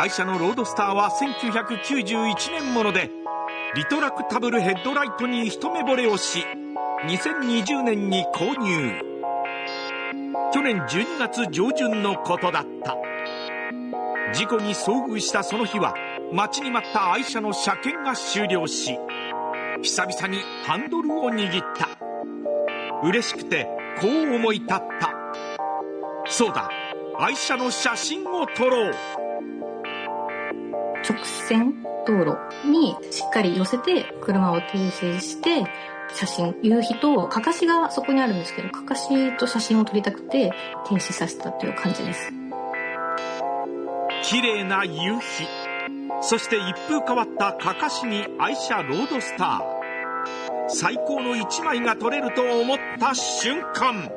愛車のロードスターは1991年もので、リトラクタブルヘッドライトに一目惚れをし、2020年に購入。去年12月上旬のことだった。事故に遭遇したその日は、待ちに待った愛車の車検が終了し、久々にハンドルを握った。嬉しくてこう思い立った。そうだ、愛車の写真を撮ろう。直線道路にしっかり寄せて車を停止して写真、夕日とかかしがそこにあるんですけど、かかしと写真を撮りたくて停止させたという感じです。綺麗な夕日、そして一風変わったかかしに愛車ロードスター、最高の一枚が撮れると思った瞬間、